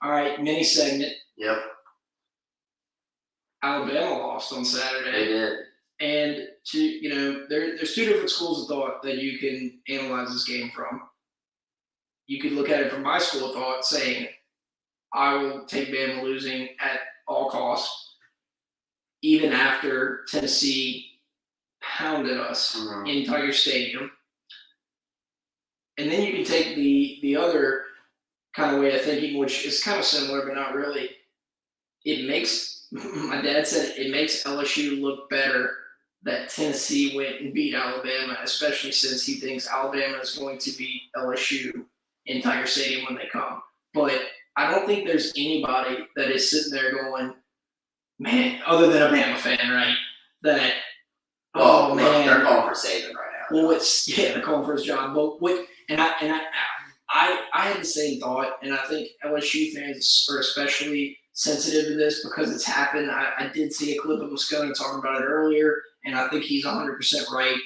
All right, mini segment. Yep. Alabama lost on Saturday. They did. And there's 2 different schools of thought that you can analyze this game from. You could look at it from my school of thought, saying, I will take Bama losing at all costs, even after Tennessee pounded us in Tiger Stadium. And then you can take the other kind of way of thinking, which is kind of similar, but not really. My dad said it makes LSU look better that Tennessee went and beat Alabama, especially since he thinks Alabama is going to beat LSU in Tiger Stadium when they come. But I don't think there's anybody that is sitting there going, man, other than a Bama fan, right? That, man, they're calling for Saban right now. Well, they're calling for his job. But I had the same thought, and I think LSU fans are especially sensitive to this because it's happened. I did see a clip of Moscona talking about it earlier, and I think he's 100% right.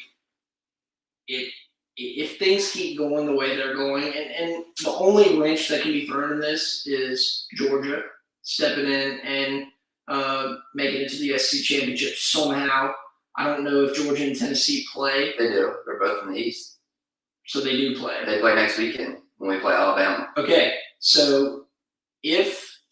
If things keep going the way they're going, and the only wrench that can be thrown in this is Georgia stepping in and making it to the SEC championship somehow. I don't know if Georgia and Tennessee play. They do. They're both in the East. So they do play. They play next weekend when we play Alabama. Okay, so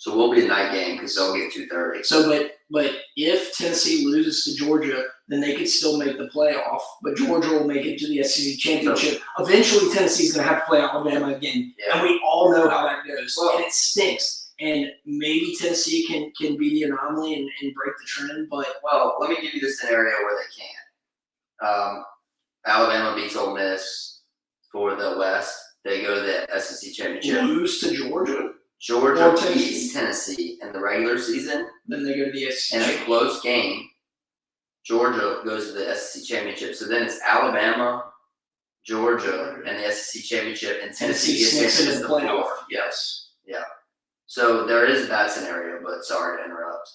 we'll be a night game because they'll get 2:30. So, but if Tennessee loses to Georgia, then they could still make the playoff. But Georgia will make it to the SEC championship. Eventually, Tennessee's going to have to play Alabama again, and we all know how that goes. And it stinks. And maybe Tennessee can be the anomaly and break the trend. But let me give you the scenario where they can. Alabama beats Ole Miss for the West. They go to the SEC championship. Lose to Georgia. Georgia beats Tennessee in the regular season. Then they go to the SEC. In a close game, Georgia goes to the SEC championship. So then it's Alabama, Georgia, and the SEC championship, and Tennessee gets into the playoff. Yes. Yeah. So there is that scenario, but sorry to interrupt.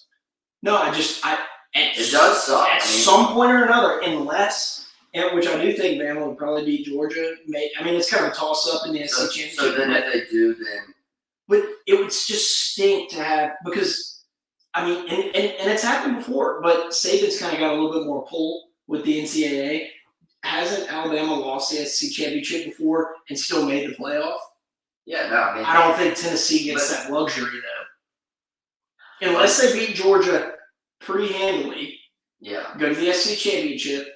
No, it does suck. At some point or another, which I do think Bama would probably beat Georgia. It's kind of a toss-up in the SEC championship. So then if they do, then. But it would just stink to have, because, and it's happened before, but Saban's kind of got a little bit more pull with the NCAA. Hasn't Alabama lost the SEC championship before and still made the playoff? Yeah, no, I don't think Tennessee gets that luxury, though. Unless they beat Georgia pretty handily, go to the SEC championship,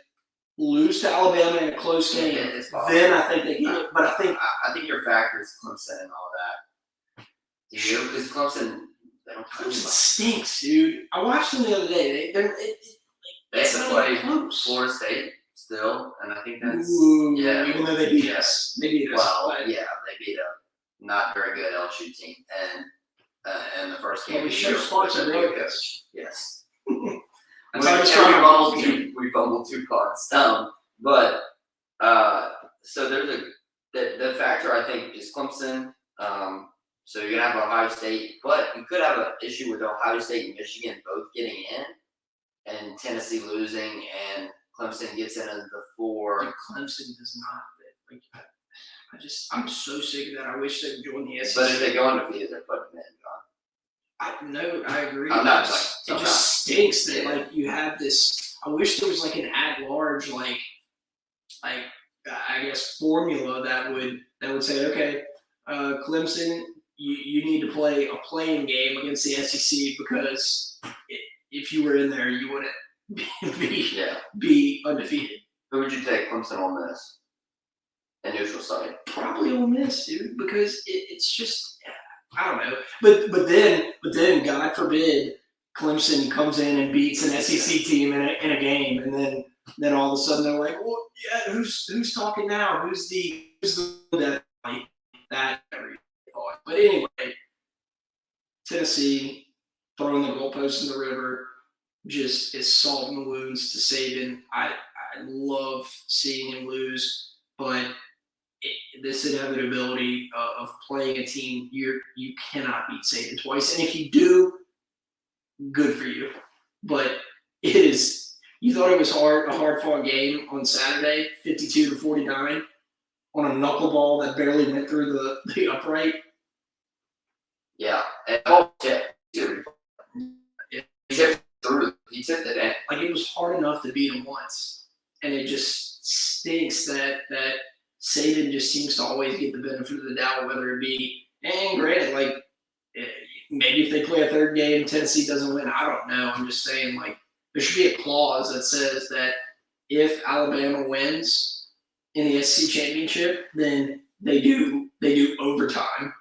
lose to Alabama in a close game, then I think they get it. But I think your factor is Clemson and all that. Because Clemson, they don't play. Clemson stinks, dude. I watched them the other day. They have to play Florida State still, and I think that's even though they beat us. They beat us. Well, they beat a not very good LSU team, and the first game. We should sponsor their coach. Yes. We fumbled 2 punts. But so there's the factor I think is Clemson. So you're gonna have Ohio State, but you could have an issue with Ohio State and Michigan both getting in, and Tennessee losing, and Clemson gets in as the 4. Dude, Clemson does not. I'm so sick of that. I wish they would join the SEC. But if they go undefeated, they're putting them in, John. I agree. I'm not it just stinks that you have this. I wish there was an at-large I guess formula that would say, okay, Clemson, you need to play a playing game against the SEC, because if you were in there, you wouldn't be undefeated. Who would you take, Clemson or Miss? A neutral site. Probably Ole Miss, dude, because it's just, I don't know. But then God forbid Clemson comes in and beats an SEC team in a game, and then all of a sudden they're like, well, yeah, who's talking now? Who's the that every thought. But anyway, Tennessee throwing the goalpost in the river just is salting the wounds to Saban. I love seeing him lose, but this inevitability of playing a team, you cannot beat Saban twice. And if you do, good for you. But it is, you thought it was a hard fought game on Saturday, 52-49, on a knuckleball that barely went through the upright. Yeah. And he tipped it in. It was hard enough to beat him once. And it just stinks that Saban just seems to always get the benefit of the doubt, whether it be, and granted, maybe if they play a third game, Tennessee doesn't win. I don't know. I'm just saying, there should be a clause that says that if Alabama wins in the SEC championship, then they do overtime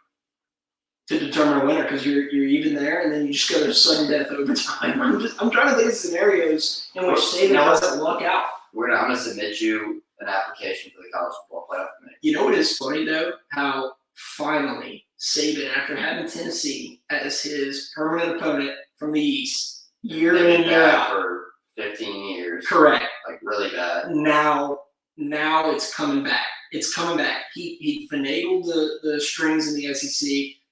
to determine a winner, because you're even there, and then you just go to sudden death overtime. I'm trying to think of scenarios in which Saban doesn't luck out. I'm going to submit you an application for the College Football Playoff Committee. You know what is funny, though? How finally Saban, after having Tennessee as his permanent opponent from the East, year in and year out for 15 years. Correct. Really bad. Now it's coming back. It's coming back. He finagled the strings in the SEC,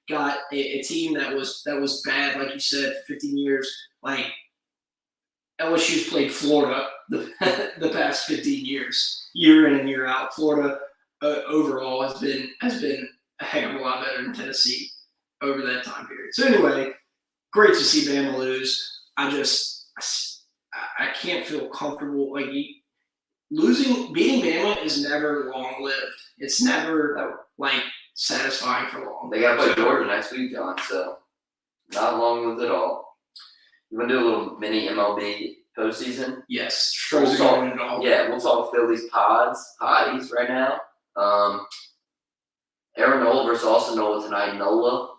got a team that was bad, like you said, for 15 years. LSU's played Florida the past 15 years, year in and year out. Florida overall has been a heck of a lot better than Tennessee over that time period. So anyway, great to see Bama lose. I can't feel comfortable. Beating Bama is never long lived. It's never satisfying for long. They got to play Georgia next week, John. So not long lived at all. You want to do a little mini MLB postseason. Yes, Stros are going it all. Yeah, we'll talk Phillies potties right now. Aaron Nola versus Austin Nola tonight. Nola,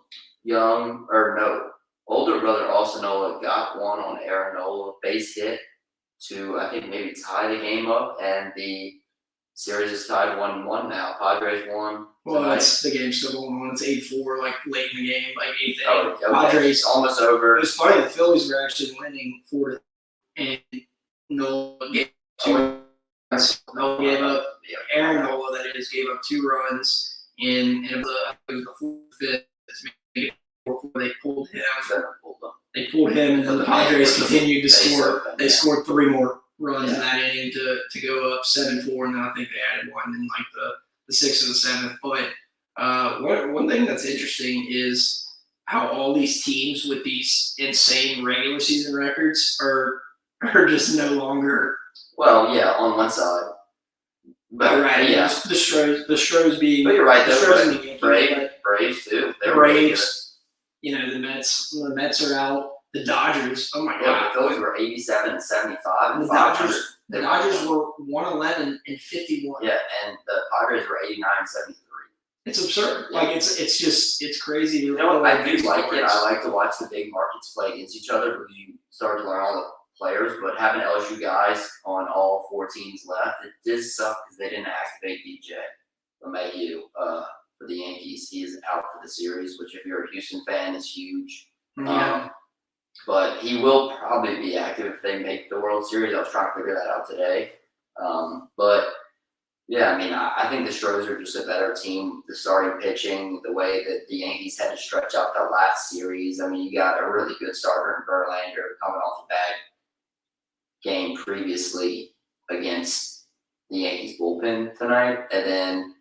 older brother Austin Nola got one on Aaron Nola, base hit to, I think, maybe tie the game up, and the series is tied 1-1 now. Padres won. Well, the game's still going on. It's 8-4, like late in the game, like 8th inning. Oh, okay. Padres almost over. It was funny. The Phillies were actually winning 4-3, and Nola gave up 2 runs. Nola gave up. Aaron Nola, that is, gave up 2 runs in the 4th, 5th. They pulled him. They pulled him, and then the Padres continued to score. They scored 3 more runs in that inning to go up 7-4, and then I think they added one in like the 6th or the 7th. But one thing that's interesting is how all these teams with these insane regular season records are just no longer. Well, yeah, on one side. But right, yeah, the Stros being. But you're right, the Stros Braves too. The Braves. You know, the Mets are out. The Dodgers, oh my God. The Phillies were 87 and 75. And the Dodgers were 111 and 51. Yeah, and the Padres were 89 and 73. It's absurd. Like it's crazy. You know what? I do like it. I like to watch the big markets play against each other because you start to learn all the players. But having LSU guys on all 4 teams left, it does suck because they didn't activate DJ LeMahieu for the Yankees. He is out for the series, which if you're a Houston fan is huge. Yeah. But he will probably be active if they make the World Series. I was trying to figure that out today. But yeah, I mean, I think the Stros are just a better team. The starting pitching, the way that the Yankees had to stretch out that last series. I mean, you got a really good starter in Verlander coming off a bad game previously against the Yankees bullpen tonight. And then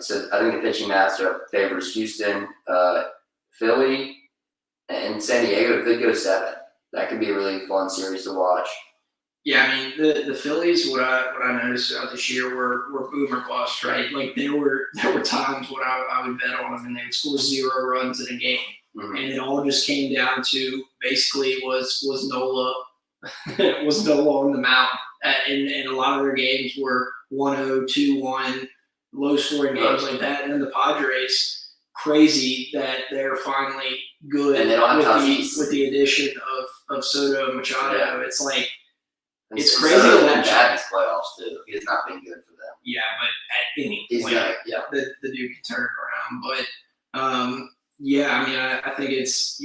so I think the pitching matchup favors Houston, Philly, and San Diego could go 7. That could be a really fun series to watch. Yeah, I mean the Phillies. What I noticed throughout this year were boom or bust, right? Like there were times when I would bet on them and they would score 0 runs in a game, and it all just came down to basically was Nola was Nola on the mound, and a lot of their games were 1-0, 2-1, low scoring games like that, and then the Padres. Crazy that they're finally good and they don't have with the addition of Soto and Machado. Yeah. It's like and it's crazy to watch. Bad in playoffs too. He has not been good for them. Yeah, but at any point, the dude can turn it around. But yeah, I mean, I think it's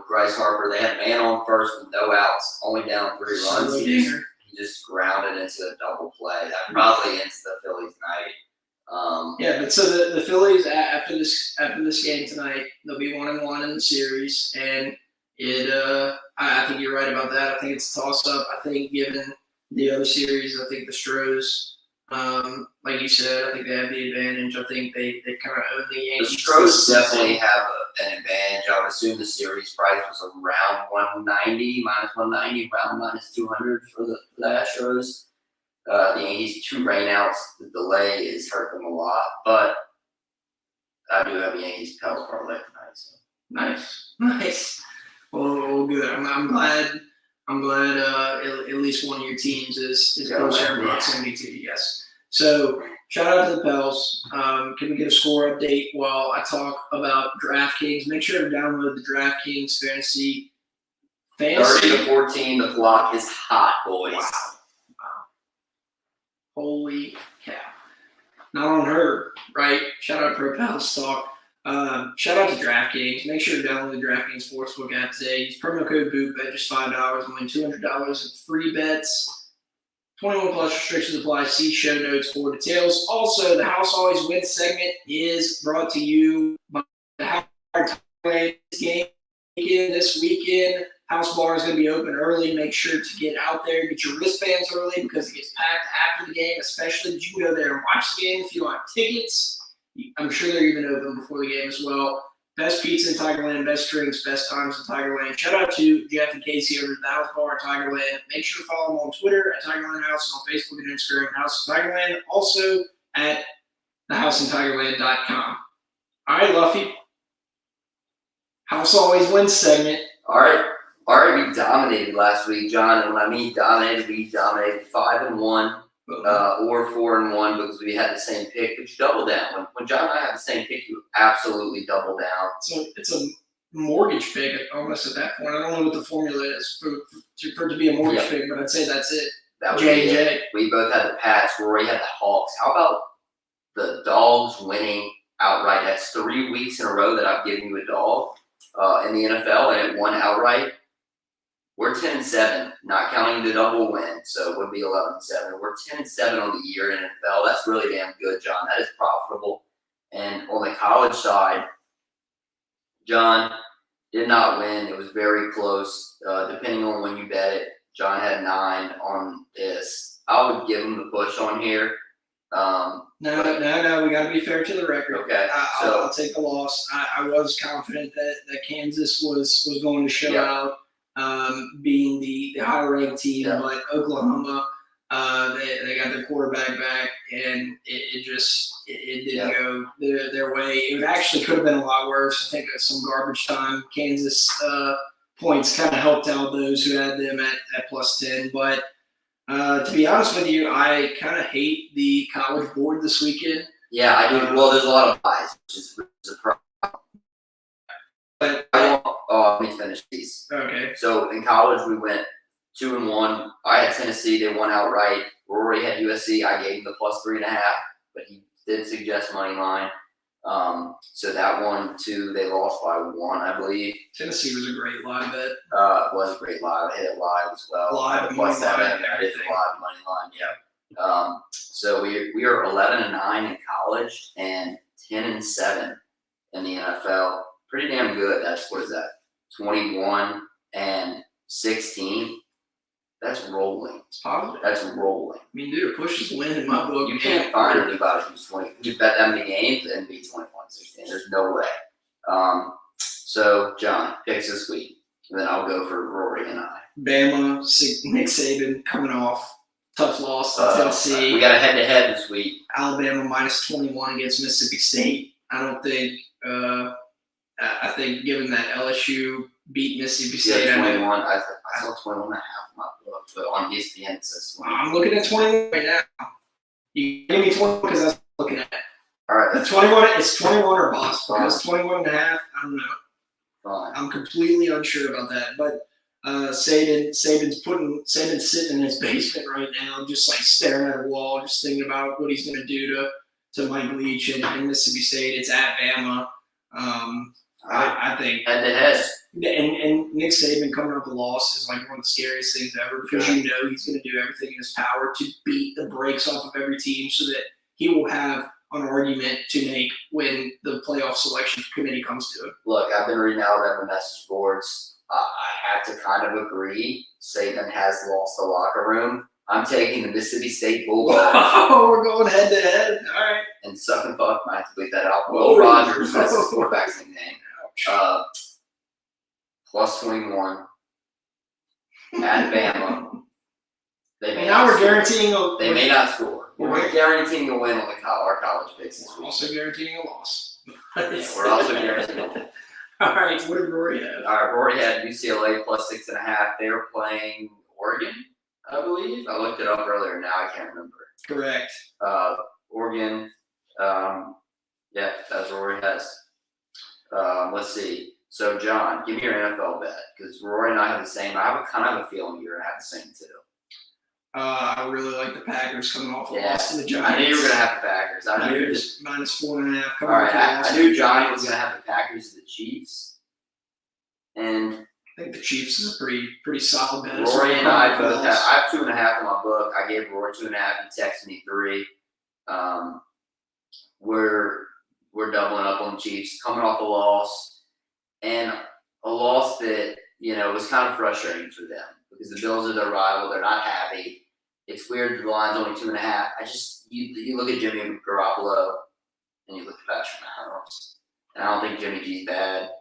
Bryce Harper. They had man on first with no outs, only down 3 runs. He just grounded into a double play. That probably ends the Phillies' night. Yeah, but so the Phillies after this game tonight, they'll be 1-1 in the series, and I think you're right about that. I think it's a toss up. I think given the other series, I think the Stros, like you said, I think they have the advantage. I think they kind of own the Yankees. The Stros definitely have an advantage. I would assume the series price was around 190, -190, around -200 for the Astros. The Yankees 2 rainouts. The delay is hurt them a lot, but I do have a Yankees Pels parlay tonight. So Nice. Well, good. I'm glad. At least one of your teams is closer to proximity to you. Yes. So shout out to the Pels. Can we get a score update while I talk about DraftKings? Make sure to download the DraftKings fantasy. 30-14. The flock is hot, boys. Wow. Holy cow. Not on her, right? Shout out Pro Pals Talk. Shout out to DraftKings. Make sure to download the DraftKings Sportsbook app today. Use promo code BOOTBET, just $5 and win $200 in free bets. 21 plus restrictions apply. See show notes for details. Also, the House Always Wins segment is brought to you by the Howard game this weekend. House Bar is going to be open early. Make sure to get out there, get your wristbands early because it gets packed after the game, especially if you go there and watch the game if you don't have tickets. I'm sure they're even open before the game as well. Best pizza in Tigerland, best drinks, best times in Tigerland. Shout out to Jeff and Casey over at the House Bar in Tigerland. Make sure to follow them on Twitter at Tigerland House and on Facebook and Instagram, House in Tigerland. Also at thehouseintigerland.com. All right, Luffy. House Always Wins segment. All right. RAB dominated last week, John, and when I mean dominated, we dominated 5-1 or 4-1 because we had the same pick, but you double down. When John and I have the same pick, you absolutely double down. So it's a mortgage pick almost at that point. I don't know what the formula is for it to be a mortgage pick, but I'd say that's it. That J&J. We both had the Pats. Rory had the Hawks. How about the Dogs winning outright? That's 3 weeks in a row that I've given you a dog in the NFL, and it won outright. We're 10-7, not counting the double win, so it would be 11-7. We're 10-7 on the year in NFL. That's really damn good, John. That is profitable. And on the college side, John did not win. It was very close. Depending on when you bet it, John had 9 on this. I would give him the push on here. No. We got to be fair to the record. Okay. I'll take the loss. I was confident that Kansas was going to show out, being the higher ranked team, but Oklahoma, they got their quarterback back, and it didn't go their way. It actually could have been a lot worse. I think some garbage time Kansas points kind of helped out those who had them at +10, but. To be honest with you, I kind of hate the college board this weekend. Yeah, I do. Well, there's a lot of buys, which is a problem. But let me finish these. Okay. So in college, we went 2-1. I had Tennessee. They won outright. Rory had USC. I gave him the +3.5, but he did suggest money line. So that one, too, they lost by 1, I believe. Tennessee was a great live bet. It was a great live. I hit it live as well. Live, +7. I did live money line. Yeah. So we are 11-9 in college and 10-7 in the NFL. Pretty damn good. That's what is that? 21-16. That's rolling. It's positive. That's rolling. I mean, dude, push is win in my book. You can't find anybody who's 20. You bet that many games and be 21-16. There's no way. So John picks this week, and then I'll go for Rory and I. Bama, Nick Saban coming off tough loss to Tennessee. We got a head-to-head this week. Alabama -21 against Mississippi State. I don't think. I think given that LSU beat Mississippi State, Yeah, 21. I saw 21.5 in my book, but on ESPN it says 20. I'm looking at 21 right now. You give me 21 because that's what I'm looking at. All right, that's 21. It's 21 or bust because 21.5. I don't know. fine. I'm completely unsure about that, but Saban's sitting in his basement right now, just like staring at a wall, just thinking about what he's going to do to Mike Leach and Mississippi State. It's at Bama. I think Head-to-head. And Nick Saban coming off a loss is like one of the scariest things ever because you know he's going to do everything in his power to beat the brakes off of every team so that he will have an argument to make when the playoff selection committee comes to it. Look, I've been reading Alabama message boards. I have to kind of agree. Saban has lost the locker room. I'm taking the Mississippi State Bulldogs. Wow, we're going head to head. All right. And suck and fuck. I have to bleep that out. Will Rogers, that's his quarterback's nickname. +21 at Bama. We're guaranteeing They may not score. We're guaranteeing a win on our college picks this We're week. also guaranteeing a loss. Yeah, we're also guaranteeing a win. All right, what did Rory have? All right, Rory had UCLA +6.5. They were playing Oregon, I believe. I looked it up earlier. Now I can't remember. Correct. Oregon. Yeah, that's what Rory has. Let's see. So, John, give me your NFL bet because Rory and I have the same. I have a kind of a feeling you're gonna have the same too. I really like the Packers coming off a loss to the Giants. I knew you were gonna have the Packers. I knew Packers -4.5. All right, I knew Johnny was gonna have the Packers and the Chiefs, and I think the Chiefs is a pretty solid bet. Rory and I both have. I have 2.5 in my book. I gave Rory 2.5. He texted me 3. We're doubling up on the Chiefs, coming off a loss, and a loss that was kind of frustrating for them because the Bills are their rival. They're not happy. It's weird. The line's only 2.5. You look at Jimmy Garoppolo and you look at Patrick Mahomes, and I don't think Jimmy G's bad,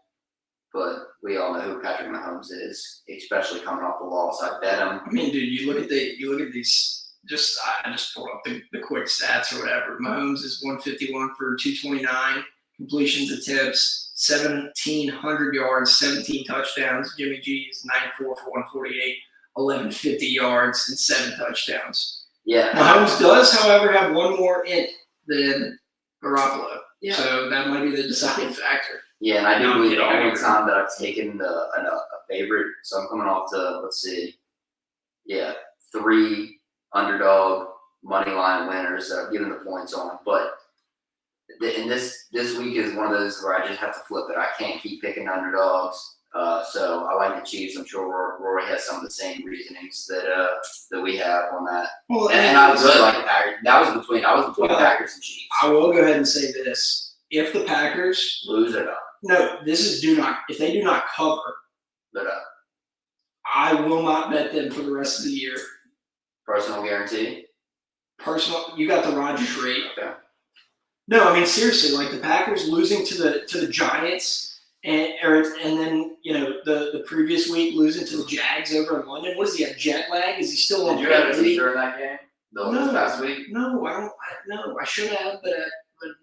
but we all know who Patrick Mahomes is, especially coming off a loss. I bet him. I mean, dude, you look at these. I just pulled up the quick stats or whatever. Mahomes is 151 for 229. completions, attempts, 1,700 yards, 17 touchdowns. Jimmy G is 94 for 148, 1,150 yards, and 7 touchdowns. Yeah. Mahomes does, however, have one more int than Garoppolo. Yeah. So that might be the deciding factor. Yeah, and I do No, believe the I only agree. time that I've taken a favorite, so I'm coming off to, let's see, 3 underdog money line winners that I've given the points on. But and this week is one of those where I just have to flip it. I can't keep picking underdogs. So I like the Chiefs. I'm sure Rory has some of the same reasonings that we have on that. Well, And I really like the Packers. I was between Packers and Chiefs. I will go ahead and say this: if the Packers Lose or not? no, this is do not. If they do not cover, They're not. I will not bet them for the rest of the year. Personal guarantee. You got the Rodgers rate. Okay. No, I mean seriously, like the Packers losing to the Giants, and then the previous week losing to the Jags over in London. What does he have? Jet lag? Is he still on? Did you have a teaser in that game? No. Last week? No, I don't. No, I should have, but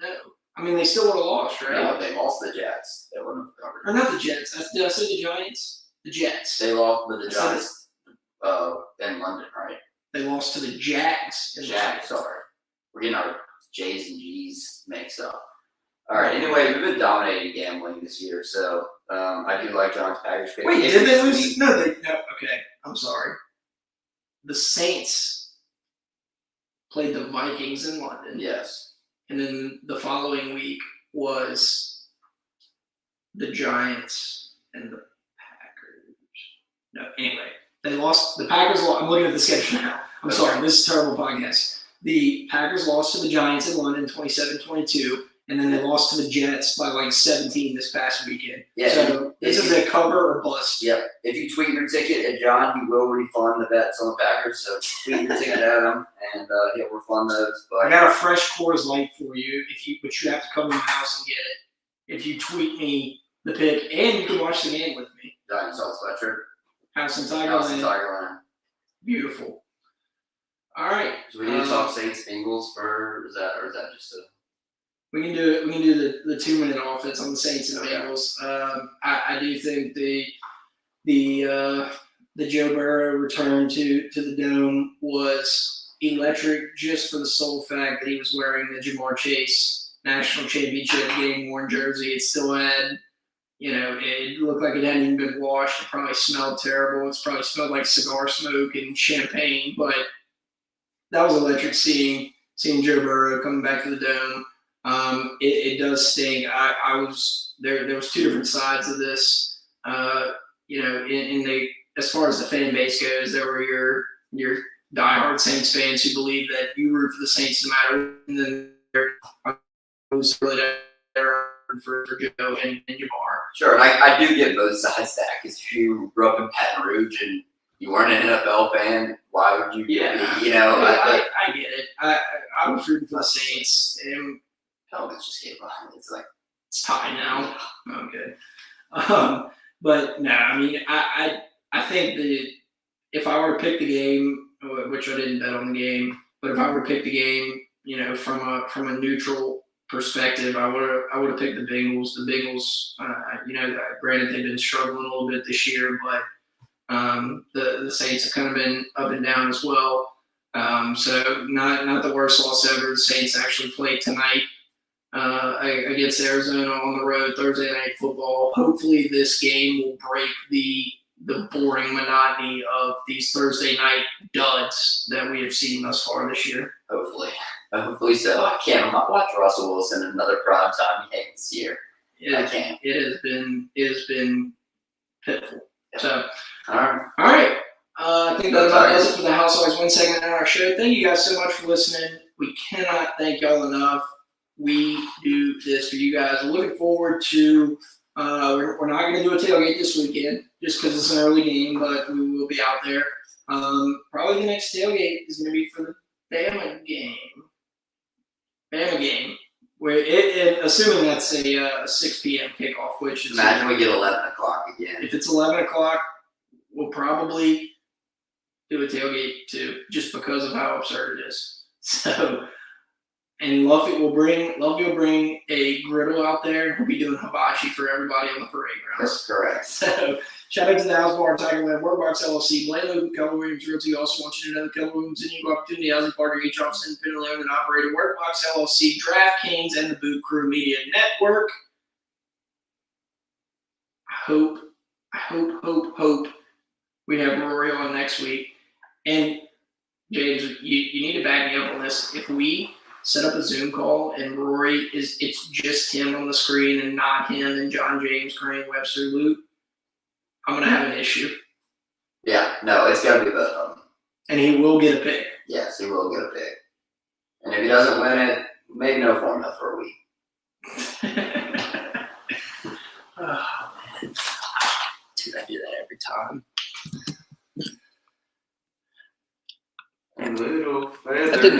no. I mean, they still would have lost, right? No, they lost the Jets. They wouldn't have covered. Or not the Jets. Did I say the Giants? The Jets. They lost with the Giants in London, right? They lost to the Jags. Jags, sorry. We're getting our J's and G's mixed up. All right, anyway, we've been dominating gambling this year, so I do like John's Packers pick. Wait, did they lose? No, okay, I'm sorry. The Saints played the Vikings in London. Yes. And then the following week was the Giants and the Packers. No, anyway, they lost. The Packers lost. I'm looking at the schedule now. I'm sorry. This is a terrible podcast. The Packers lost to the Giants in London 27-22, and then they lost to the Jets by like 17 this past weekend. Yeah. So this is a cover or bust. Yep. If you tweet your ticket at John, he will refund the bets on the Packers. So tweet your ticket at him, and he'll refund those. But I got a fresh Coors Light for you. But you have to come to my house and get it. If you tweet me the pick, and you can watch the game with me. Giants all sweatshirt. House in House in Tigerland. Tigerland. Beautiful. All right. So we need to talk Saints Bengals or is that just a? We can do it. We can do the 2-minute offense on the Saints and Okay. Bengals. I do think the Joe Burrow return to the Dome was electric, just for the sole fact that he was wearing the Jamar Chase National Championship game worn jersey. It still had, it looked like it hadn't even been washed. It probably smelled terrible. It's probably smelled like cigar smoke and champagne, but that was electric seeing Joe Burrow coming back to the Dome. It does sting. I was there. There was 2 different sides of this. In the as far as the fan base goes, there were your diehard Saints fans who believe that you root for the Saints no matter what. And then there was really there for Joe and Jamar. Sure, and I do get both sides of that because if you grew up in Baton Rouge and you weren't an NFL fan, why would you? Yeah, I get it. I was rooting for the Saints. And Pelicans just gave up. It's like it's tied now. Okay. But no, I mean, I think that if I were to pick the game, which I didn't bet on the game, but if I were to pick the game, from a neutral perspective, I would have picked the Bengals. The Bengals, granted they've been struggling a little bit this year, but the Saints have kind of been up and down as well. So not the worst loss ever. The Saints actually play tonight against Arizona on the road, Thursday Night Football. Hopefully this game will break the boring monotony of these Thursday night duds that we have seen thus far this year. Hopefully so. I can't watch Russell Wilson in another primetime game this year. I can't. It has been pitiful. Yeah. So, All right. I think that about does it for the House Always Win segment in our show. Thank you guys so much for listening. We cannot thank y'all enough. We do this for you guys. We're looking forward to. We're not going to do a tailgate this weekend just because it's an early game, but we will be out there. Probably the next tailgate is going to be for the Bama game. Where assuming that's a 6 p.m. kickoff, which is imagine we get 11 o'clock again. If it's 11 o'clock, we'll probably do a tailgate too, just because of how absurd it is. So, And Luffy will bring a griddle out there, and he'll be doing hibachi for everybody on the parade grounds. That's correct. So, shout out to the House Bar, Tigerland, Box LLC, Blaine Luke, Keller Williams Realty. Also want you to know the Keller Williams and Equal Opportunity Housing Partner, each office independently owned and operated. Workbox LLC, DraftKings, and the Boot Crew Media Network. I hope we have Rory on next week. And James, you need to back me up on this. If we set up a Zoom call and Rory it's just him on the screen and not him and John James, Crane, Webster, Luke, I'm gonna have an issue. Yeah, no, it's gotta be both of them. And he will get a pick. Yes, he will get a pick. And if he doesn't win it, maybe no formula for a week. Oh man. Dude, I do that every time. A little That didn't